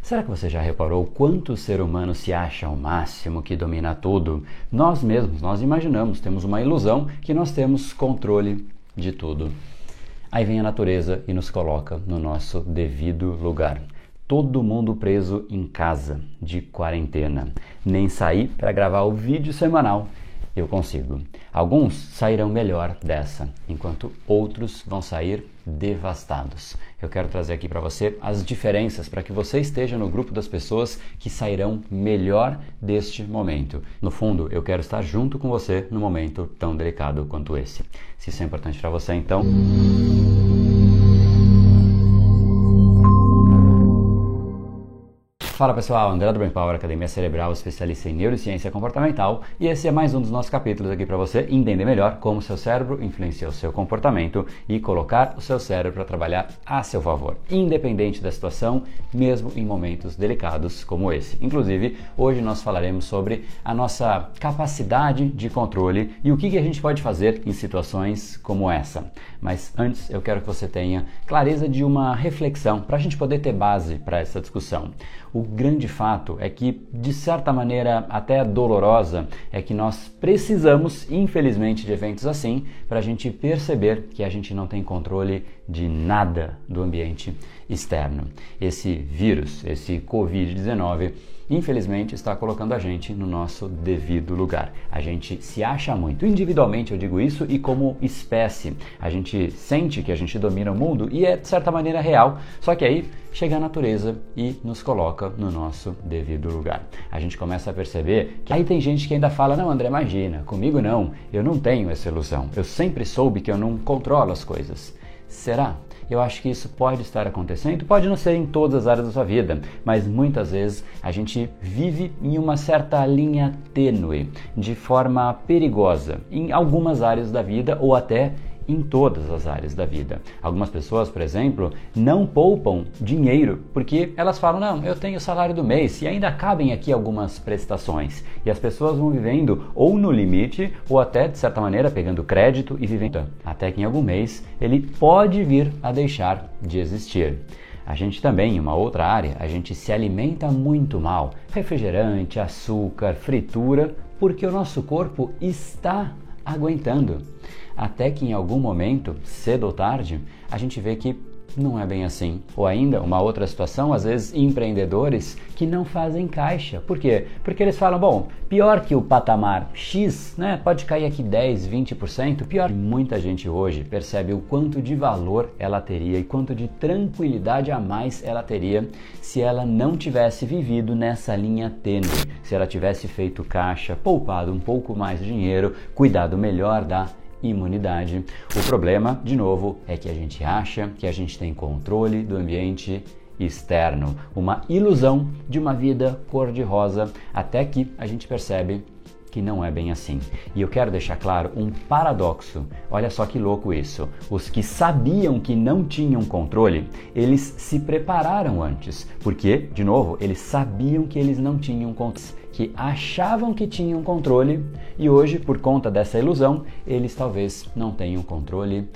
Será que você já reparou quanto o ser humano se acha ao máximo, que domina tudo? Nós mesmos, nós imaginamos, temos uma ilusão que nós temos controle de tudo. Aí vem a natureza e nos coloca no nosso devido lugar. Todo mundo preso em casa, de quarentena. Nem sair para gravar o vídeo semanal. Eu consigo. Alguns sairão melhor dessa, enquanto outros vão sair devastados. Eu quero trazer aqui para você as diferenças para que você esteja no grupo das pessoas que sairão melhor deste momento. No fundo, eu quero estar junto com você num momento tão delicado quanto esse. Se isso é importante para você, então... Fala pessoal, André do Brain Power, Academia Cerebral, especialista em neurociência comportamental, e esse é mais um dos nossos capítulos aqui para você entender melhor como o seu cérebro influencia o seu comportamento e colocar o seu cérebro para trabalhar a seu favor, independente da situação, mesmo em momentos delicados como esse. Inclusive, hoje nós falaremos sobre a nossa capacidade de controle e o que a gente pode fazer em situações como essa. Mas antes eu quero que você tenha clareza de uma reflexão para a gente poder ter base para essa discussão. O grande fato é que, de certa maneira até dolorosa, é que nós precisamos, infelizmente, de eventos assim para a gente perceber que a gente não tem controle de nada do ambiente externo. Esse vírus, esse Covid-19, infelizmente está colocando a gente no nosso devido lugar. A gente se acha muito. Individualmente eu digo isso e como espécie. A gente sente que a gente domina o mundo e é de certa maneira real, só que aí chega a natureza e nos coloca no nosso devido lugar. A gente começa a perceber que aí tem gente que ainda fala, não André, imagina, comigo não, eu não tenho essa ilusão, eu sempre soube que eu não controlo as coisas. Será? Eu acho que isso pode estar acontecendo, pode não ser em todas as áreas da sua vida, mas muitas vezes a gente vive em uma certa linha tênue, de forma perigosa, em algumas áreas da vida ou até em todas as áreas da vida. Algumas pessoas, por exemplo, não poupam dinheiro porque elas falam, não, eu tenho o salário do mês e ainda cabem aqui algumas prestações. E as pessoas vão vivendo ou no limite ou até, de certa maneira, pegando crédito e vivendo até que em algum mês ele pode vir a deixar de existir. A gente também, em uma outra área, a gente se alimenta muito mal. Refrigerante, açúcar, fritura, porque o nosso corpo está aguentando. Até que em algum momento, cedo ou tarde, a gente vê que não é bem assim. Ou ainda, uma outra situação, às vezes empreendedores que não fazem caixa. Por quê? Porque eles falam, bom, pior que o patamar X, né? Pode cair aqui 10, 20%, pior. Muita gente hoje percebe o quanto de valor ela teria e quanto de tranquilidade a mais ela teria se ela não tivesse vivido nessa linha tênue, se ela tivesse feito caixa, poupado um pouco mais de dinheiro, cuidado melhor da imunidade. O problema, de novo, é que a gente acha que a gente tem controle do ambiente externo, uma ilusão de uma vida cor-de-rosa, até que a gente percebe que não é bem assim. E eu quero deixar claro um paradoxo. Olha só que louco isso. Os que sabiam que não tinham controle, eles se prepararam antes, porque, de novo, eles sabiam que eles não tinham controle, que achavam que tinham controle e hoje, por conta dessa ilusão, eles talvez não tenham controle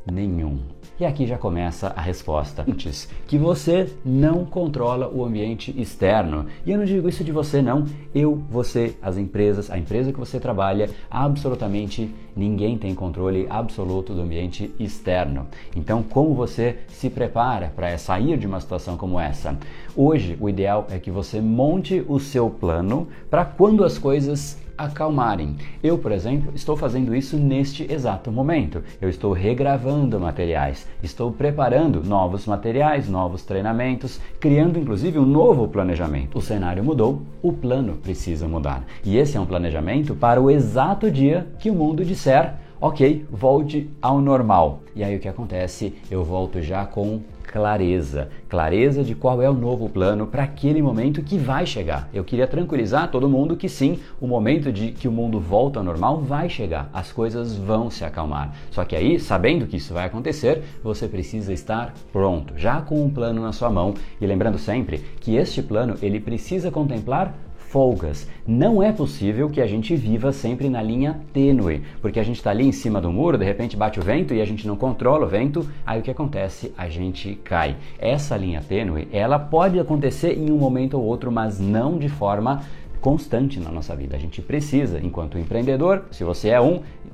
nenhum. E aqui já começa a resposta. Antes, que você não controla o ambiente externo. E eu não digo isso de você não, eu, você, as empresas, a empresa que você trabalha, absolutamente ninguém tem controle absoluto do ambiente externo. Então, como você se prepara para sair de uma situação como essa? Hoje, o ideal é que você monte o seu plano para quando as coisas acalmarem. Eu, por exemplo, estou fazendo isso neste exato momento. Eu estou regravando materiais, estou preparando novos materiais, novos treinamentos, criando inclusive um novo planejamento. O cenário mudou, o plano precisa mudar. E esse é um planejamento para o exato dia que o mundo disser, ok, volte ao normal. E aí o que acontece? Eu volto já com clareza de qual é o novo plano para aquele momento que vai chegar. Eu queria tranquilizar todo mundo que sim, o momento de que o mundo volta ao normal vai chegar, as coisas vão se acalmar. Só que aí, sabendo que isso vai acontecer, você precisa estar pronto, já com um plano na sua mão e lembrando sempre que este plano ele precisa contemplar folgas. Não é possível que a gente viva sempre na linha tênue, porque a gente está ali em cima do muro, de repente bate o vento e a gente não controla o vento, aí o que acontece? A gente cai. Essa linha tênue, ela pode acontecer em um momento ou outro, mas não de forma constante na nossa vida. A gente precisa, enquanto empreendedor, se você é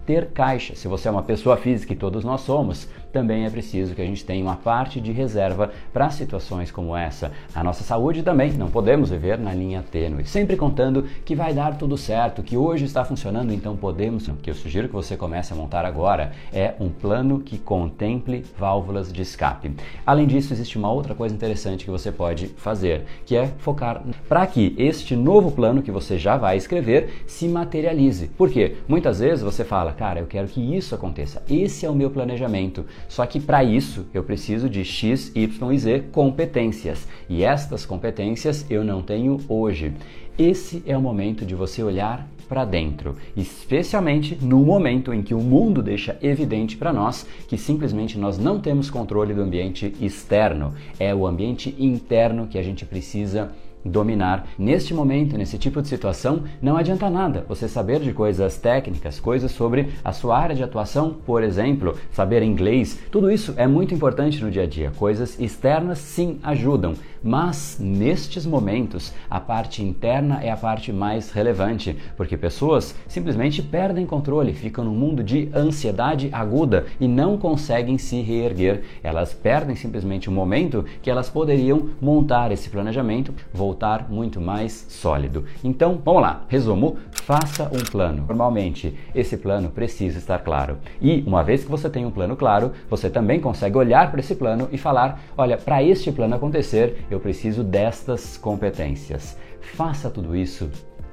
ter caixa. Se você é uma pessoa física, e todos nós somos, também é preciso que a gente tenha uma parte de reserva para situações como essa. A nossa saúde também, não podemos viver na linha tênue, sempre contando que vai dar tudo certo, que hoje está funcionando, então podemos. O que eu sugiro que você comece a montar agora é um plano que contemple válvulas de escape. Além disso, existe uma outra coisa interessante que você pode fazer, que é focar para que este novo plano que você já vai escrever se materialize. Por quê? Muitas vezes você fala, cara, eu quero que isso aconteça, esse é o meu planejamento. Só que para isso eu preciso de X, Y e Z competências. E estas competências eu não tenho hoje. Esse é o momento de você olhar para dentro, especialmente no momento em que o mundo deixa evidente para nós que simplesmente nós não temos controle do ambiente externo. É o ambiente interno que a gente precisa dominar. Neste momento, nesse tipo de situação, não adianta nada você saber de coisas técnicas, coisas sobre a sua área de atuação, por exemplo, saber inglês. Tudo isso é muito importante no dia a dia. Coisas externas sim ajudam, mas nestes momentos a parte interna é a parte mais relevante, porque pessoas simplesmente perdem controle, ficam num mundo de ansiedade aguda e não conseguem se reerguer. Elas perdem simplesmente o momento que elas poderiam montar esse planejamento, voltar muito mais sólido. Então, vamos lá. Resumo, faça um plano. Normalmente, esse plano precisa estar claro. E uma vez que você tem um plano claro, você também consegue olhar para esse plano e falar, olha, para este plano acontecer, eu preciso destas competências. Faça tudo isso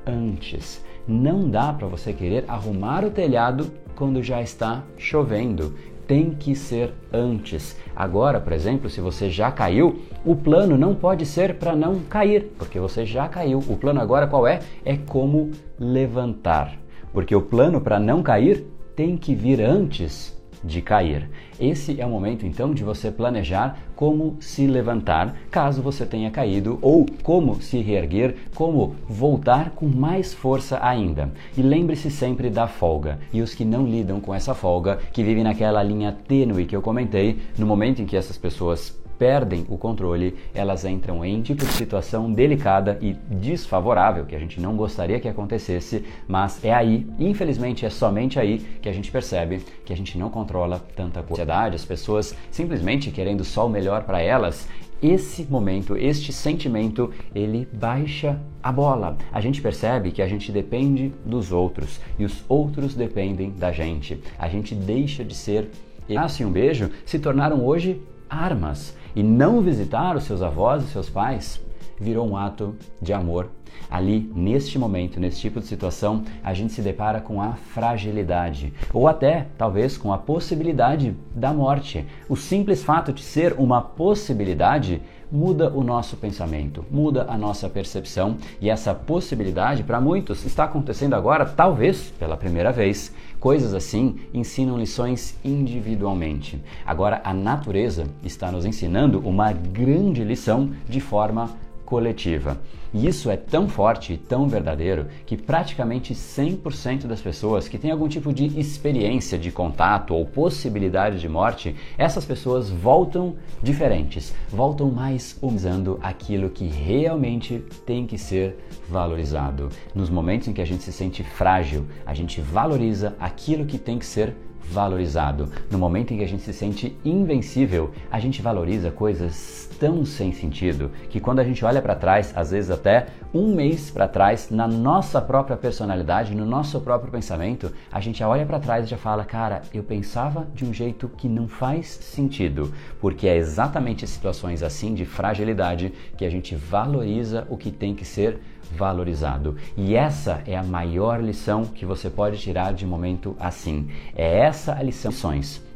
antes. Não dá para você querer arrumar o telhado quando já está chovendo. Tem que ser antes. Agora, por exemplo, se você já caiu, o plano não pode ser para não cair, porque você já caiu. O plano agora qual é? É como levantar, porque o plano para não cair tem que vir antes de cair. Esse é o momento então de você planejar como se levantar caso você tenha caído ou como se reerguer, como voltar com mais força ainda. E lembre-se sempre da folga. E os que não lidam com essa folga, que vivem naquela linha tênue que eu comentei, no momento em que essas pessoas perdem o controle, elas entram em tipo de situação delicada e desfavorável, que a gente não gostaria que acontecesse, mas é aí, infelizmente é somente aí que a gente percebe que a gente não controla tanta coisa. As pessoas simplesmente querendo só o melhor para elas, esse momento, este sentimento, ele baixa a bola. A gente percebe que a gente depende dos outros e os outros dependem da gente. A gente deixa de ser e um beijo se tornaram hoje armas. E não visitar os seus avós e seus pais virou um ato de amor. Ali, neste momento, nesse tipo de situação, a gente se depara com a fragilidade ou até, talvez, com a possibilidade da morte. O simples fato de ser uma possibilidade muda o nosso pensamento, muda a nossa percepção e essa possibilidade, para muitos, está acontecendo agora, talvez, pela primeira vez. Coisas assim ensinam lições individualmente. Agora, a natureza está nos ensinando uma grande lição de forma coletiva. E isso é tão forte e tão verdadeiro que praticamente 100% das pessoas que têm algum tipo de experiência de contato ou possibilidade de morte, essas pessoas voltam diferentes, voltam mais humanizando aquilo que realmente tem que ser valorizado. Nos momentos em que a gente se sente frágil, a gente valoriza aquilo que tem que ser valorizado. No momento em que a gente se sente invencível, a gente valoriza coisas tão sem sentido que quando a gente olha para trás, às vezes até um mês para trás, na nossa própria personalidade, no nosso próprio pensamento, a gente olha para trás e já fala, cara, eu pensava de um jeito que não faz sentido, porque é exatamente em situações assim de fragilidade que a gente valoriza o que tem que ser valorizado. E essa é a maior lição que você pode tirar de um momento assim. É essa a lição.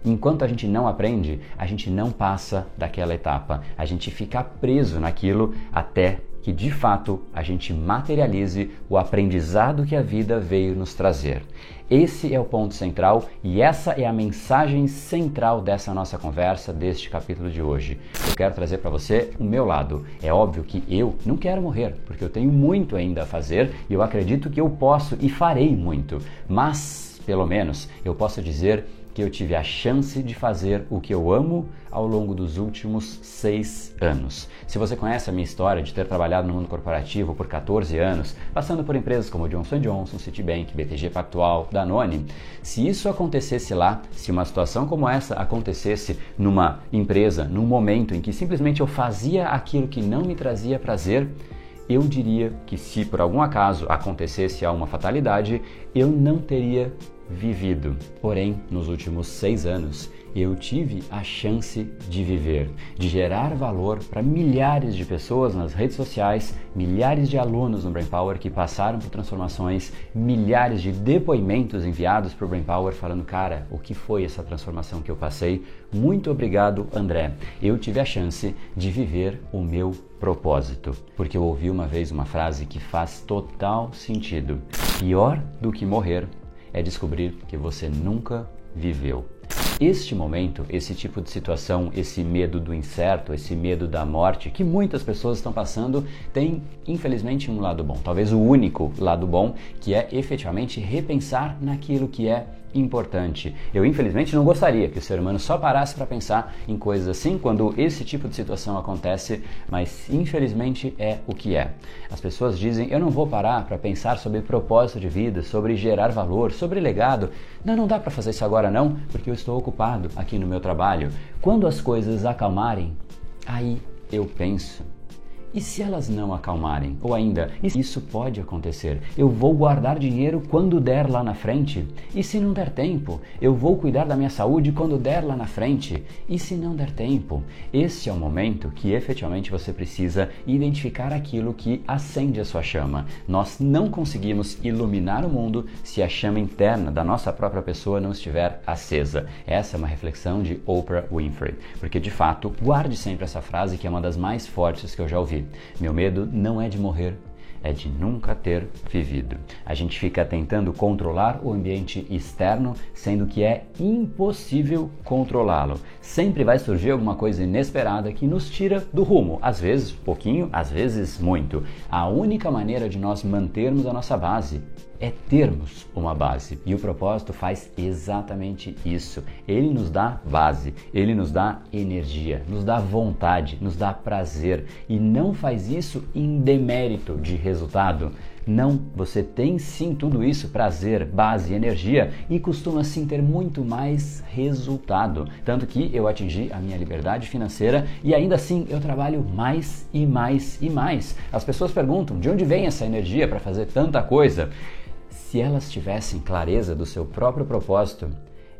Enquanto a gente não aprende, a gente não passa daquela etapa. A gente fica preso naquilo até que de fato a gente materialize o aprendizado que a vida veio nos trazer. Esse é o ponto central e essa é a mensagem central dessa nossa conversa, deste capítulo de hoje. Eu quero trazer para você o meu lado. É óbvio que eu não quero morrer, porque eu tenho muito ainda a fazer e eu acredito que eu posso e farei muito. Mas, pelo menos, eu posso dizer que eu tive a chance de fazer o que eu amo ao longo dos últimos 6 anos. Se você conhece a minha história de ter trabalhado no mundo corporativo por 14 anos, passando por empresas como Johnson & Johnson, Citibank, BTG Pactual, Danone, se isso acontecesse lá, se uma situação como essa acontecesse numa empresa, num momento em que simplesmente eu fazia aquilo que não me trazia prazer, eu diria que se por algum acaso acontecesse uma fatalidade, eu não teria vivido. Porém, nos últimos 6 anos, eu tive a chance de viver, de gerar valor para milhares de pessoas nas redes sociais, milhares de alunos no Brain Power que passaram por transformações, milhares de depoimentos enviados para o Brain Power falando, cara, o que foi essa transformação que eu passei? Muito obrigado, André. Eu tive a chance de viver o meu propósito, porque eu ouvi uma vez uma frase que faz total sentido. Pior do que morrer é descobrir que você nunca viveu. Este momento, esse tipo de situação, esse medo do incerto, esse medo da morte que muitas pessoas estão passando, tem infelizmente um lado bom, talvez o único lado bom, que é efetivamente repensar naquilo que é importante. Eu infelizmente não gostaria que o ser humano só parasse para pensar em coisas assim quando esse tipo de situação acontece, mas infelizmente é o que é. As pessoas dizem, eu não vou parar para pensar sobre propósito de vida, sobre gerar valor, sobre legado. Não dá para fazer isso agora não, porque eu estou ocupado aqui no meu trabalho. Quando as coisas acalmarem, aí eu penso. E se elas não acalmarem? Ou ainda, isso pode acontecer. Eu vou guardar dinheiro quando der lá na frente. E se não der tempo? Eu vou cuidar da minha saúde quando der lá na frente. E se não der tempo? Esse é o momento que efetivamente você precisa identificar aquilo que acende a sua chama. Nós não conseguimos iluminar o mundo se a chama interna da nossa própria pessoa não estiver acesa. Essa é uma reflexão de Oprah Winfrey. Porque de fato, guarde sempre essa frase que é uma das mais fortes que eu já ouvi. Meu medo não é de morrer, é de nunca ter vivido. A gente fica tentando controlar o ambiente externo, sendo que é impossível controlá-lo. Sempre vai surgir alguma coisa inesperada que nos tira do rumo, às vezes pouquinho, às vezes muito. A única maneira de nós mantermos a nossa base é termos uma base. E o propósito faz exatamente isso. Ele nos dá base, ele nos dá energia, nos dá vontade, nos dá prazer e não faz isso em demérito de resultado. Não, você tem sim tudo isso, prazer, base, energia e costuma sim ter muito mais resultado. Tanto que eu atingi a minha liberdade financeira e ainda assim eu trabalho mais e mais e mais. As pessoas perguntam de onde vem essa energia para fazer tanta coisa? Se elas tivessem clareza do seu próprio propósito,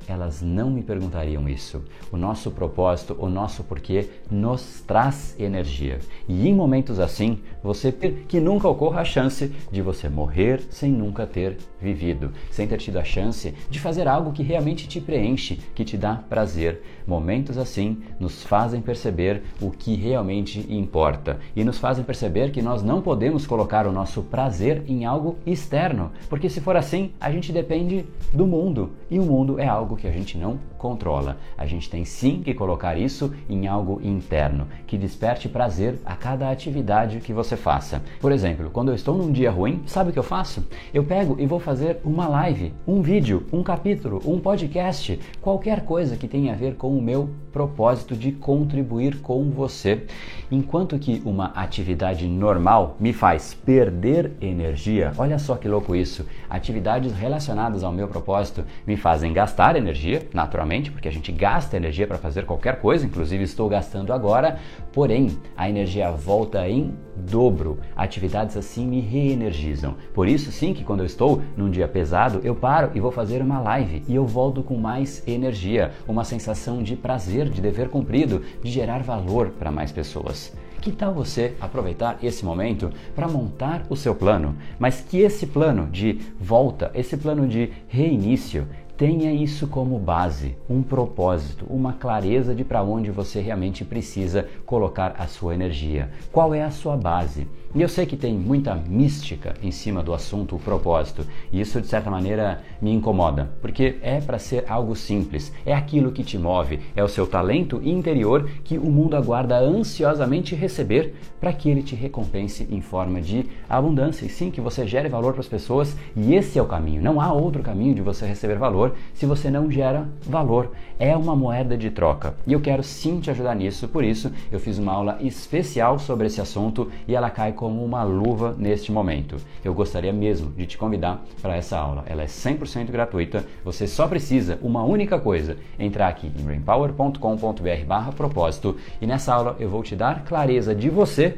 elas não me perguntariam isso. O nosso propósito, o nosso porquê nos traz energia. E em momentos assim, você ter que nunca ocorra a chance de você morrer sem nunca ter vivido, sem ter tido a chance de fazer algo que realmente te preenche, que te dá prazer. Momentos assim nos fazem perceber o que realmente importa e nos fazem perceber que nós não podemos colocar o nosso prazer em algo externo, porque se for assim, a gente depende do mundo e o mundo é algo que a gente não controla. A gente tem sim que colocar isso em algo interno, que desperte prazer a cada atividade que você faça. Por exemplo, quando eu estou num dia ruim, sabe o que eu faço? Eu pego e vou fazer uma live, um vídeo, um capítulo, um podcast, qualquer coisa que tenha a ver com o meu propósito de contribuir com você. Enquanto que uma atividade normal me faz perder energia, olha só que louco isso, atividades relacionadas ao meu propósito me fazem gastar energia, naturalmente, porque a gente gasta energia para fazer qualquer coisa, inclusive estou gastando agora, porém a energia volta em dobro. Atividades assim me reenergizam. Por isso sim que quando eu estou num dia pesado, eu paro e vou fazer uma live e eu volto com mais energia, uma sensação de prazer, de dever cumprido, de gerar valor para mais pessoas. Que tal você aproveitar esse momento para montar o seu plano, mas que esse plano de volta, esse plano de reinício, Tenha isso como base, um propósito, uma clareza de para onde você realmente precisa colocar a sua energia. Qual é a sua base? E eu sei que tem muita mística em cima do assunto, o propósito, e isso de certa maneira me incomoda, porque é para ser algo simples, é aquilo que te move, é o seu talento interior que o mundo aguarda ansiosamente receber para que ele te recompense em forma de abundância, e sim, que você gere valor para as pessoas, e esse é o caminho, não há outro caminho de você receber valor se você não gera valor, é uma moeda de troca, e eu quero sim te ajudar nisso, por isso eu fiz uma aula especial sobre esse assunto e ela cai como uma luva neste momento. Eu gostaria mesmo de te convidar para essa aula. Ela é 100% gratuita. Você só precisa uma única coisa: entrar aqui em brainpower.com.br/propósito e nessa aula eu vou te dar clareza de você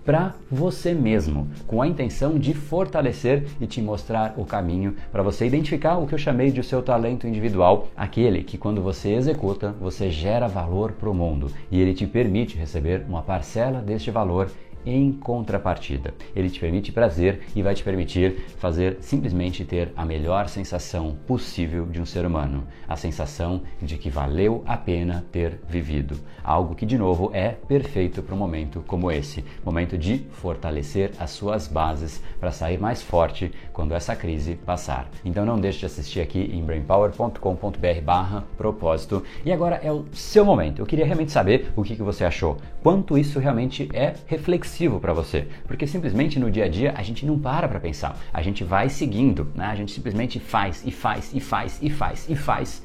para você mesmo, com a intenção de fortalecer e te mostrar o caminho para você identificar o que eu chamei de o seu talento individual, aquele que quando você executa, você gera valor para o mundo e ele te permite receber uma parcela deste valor em contrapartida. Ele te permite prazer e vai te permitir fazer simplesmente ter a melhor sensação possível de um ser humano, a sensação de que valeu a pena ter vivido, algo que de novo é perfeito para um momento como esse, momento de fortalecer as suas bases para sair mais forte quando essa crise passar. Então não deixe de assistir aqui em brainpower.com.br/propósito e agora é o seu momento. Eu queria realmente saber o que você achou, quanto isso realmente é reflexivo para você, porque simplesmente no dia a dia a gente não para pensar, a gente vai seguindo, né? A gente simplesmente faz e faz e faz e faz e faz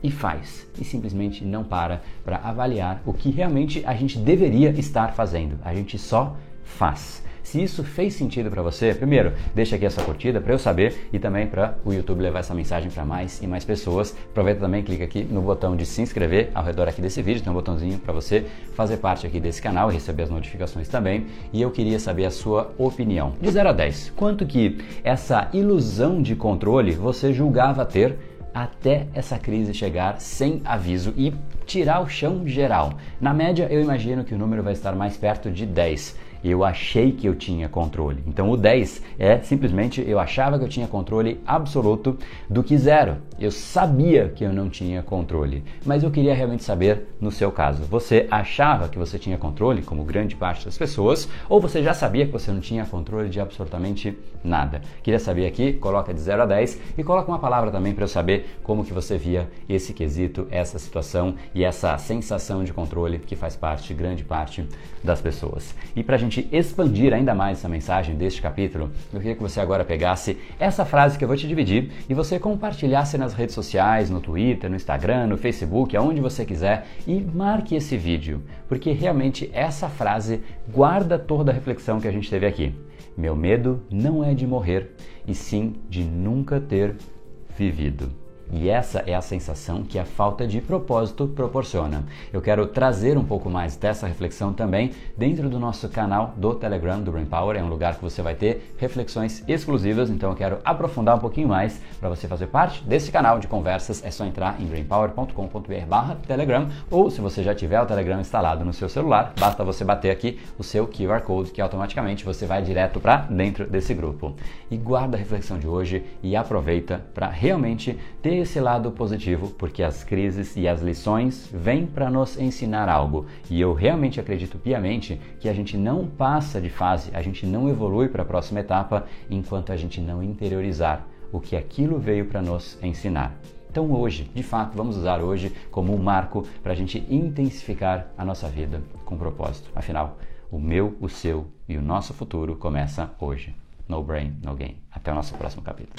e faz e simplesmente não para avaliar o que realmente a gente deveria estar fazendo, a gente só faz. Se isso fez sentido para você, primeiro, deixa aqui a sua curtida para eu saber e também para o YouTube levar essa mensagem para mais e mais pessoas. Aproveita também, clica aqui no botão de se inscrever ao redor aqui desse vídeo, tem um botãozinho para você fazer parte aqui desse canal e receber as notificações também. E eu queria saber a sua opinião. De 0 a 10, quanto que essa ilusão de controle você julgava ter até essa crise chegar sem aviso e tirar o chão geral? Na média, eu imagino que o número vai estar mais perto de 10. Eu achei que eu tinha controle. Então o 10 é simplesmente eu achava que eu tinha controle absoluto do que 0. Eu sabia que eu não tinha controle, mas eu queria realmente saber no seu caso. Você achava que você tinha controle, como grande parte das pessoas, ou você já sabia que você não tinha controle de absolutamente nada? Queria saber aqui, coloca de 0 a 10 e coloca uma palavra também para eu saber como que você via esse quesito, essa situação e essa sensação de controle que faz parte, grande parte das pessoas. E para a gente expandir ainda mais essa mensagem deste capítulo, eu queria que você agora pegasse essa frase que eu vou te dividir e você compartilhasse nas redes sociais, no Twitter, no Instagram, no Facebook, aonde você quiser e marque esse vídeo, porque realmente essa frase guarda toda a reflexão que a gente teve aqui. Meu medo não é de morrer, e sim de nunca ter vivido. E essa é a sensação que a falta de propósito proporciona. Eu quero trazer um pouco mais dessa reflexão também dentro do nosso canal do Telegram do Brain Power. É um lugar que você vai ter reflexões exclusivas, então eu quero aprofundar um pouquinho mais. Para você fazer parte desse canal de conversas, é só entrar em brainpower.com.br/telegram, ou se você já tiver o Telegram instalado no seu celular, basta você bater aqui o seu QR Code que automaticamente você vai direto para dentro desse grupo. E guarda a reflexão de hoje e aproveita para realmente ter esse lado positivo, porque as crises e as lições vêm para nos ensinar algo. E eu realmente acredito piamente que a gente não passa de fase, a gente não evolui para a próxima etapa enquanto a gente não interiorizar o que aquilo veio para nos ensinar. Então hoje, de fato, vamos usar hoje como um marco para a gente intensificar a nossa vida com propósito. Afinal, o meu, o seu e o nosso futuro começa hoje. No brain, no gain. Até o nosso próximo capítulo.